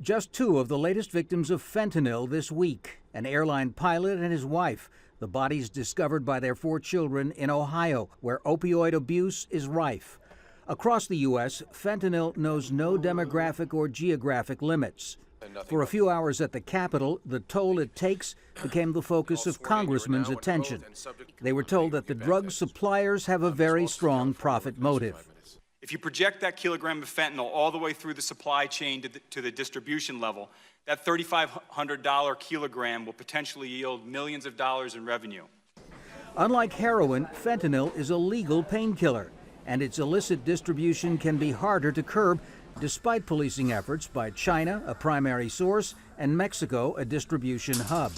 Just two of the latest victims of fentanyl this week, an airline pilot and his wife. The bodies discovered by their 4 children in Ohio, where opioid abuse is rife. Across the U.S., fentanyl knows no demographic or geographic limits. For a few hours at the Capitol, the toll it takes became the focus of congressmen's attention. They were told that the drug suppliers have a very strong profit motive. If you project that kilogram of fentanyl all the way through the supply chain to the distribution level, that $3,500 kilogram will potentially yield millions of dollars in revenue. Unlike heroin, fentanyl is a legal painkiller, and its illicit distribution can be harder to curb, despite policing efforts by China, a primary source, and Mexico, a distribution hub.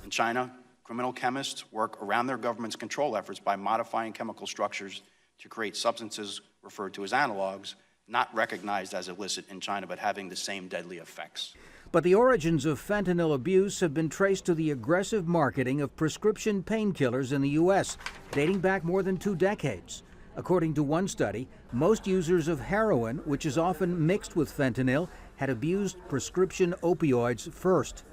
In China, criminal chemists work around their government's control efforts by modifying chemical structures to create substances referred to as analogs, not recognized as illicit in China, but having the same deadly effects. But the origins of fentanyl abuse have been traced to the aggressive marketing of prescription painkillers in the U.S., dating back more than 2 decades. According to one study, most users of heroin, which is often mixed with fentanyl, had abused prescription opioids first.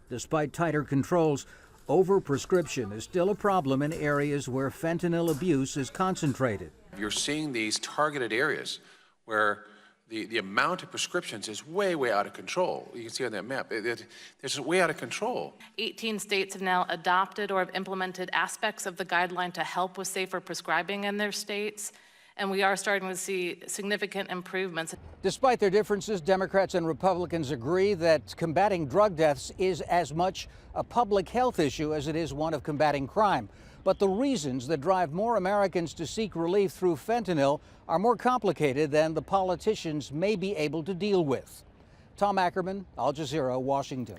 Despite tighter controls, overprescription is still a problem in areas where fentanyl abuse is concentrated. You're seeing these targeted areas where the amount of prescriptions is way, way out of control. You can see on that map, it's way out of control. 18 states have now adopted or have implemented aspects of the guideline to help with safer prescribing in their states, and we are starting to see significant improvements. Despite their differences, Democrats and Republicans agree that combating drug deaths is as much a public health issue as it is one of combating crime. But the reasons that drive more Americans to seek relief through fentanyl are more complicated than the politicians may be able to deal with. Tom Ackerman, Al Jazeera, Washington.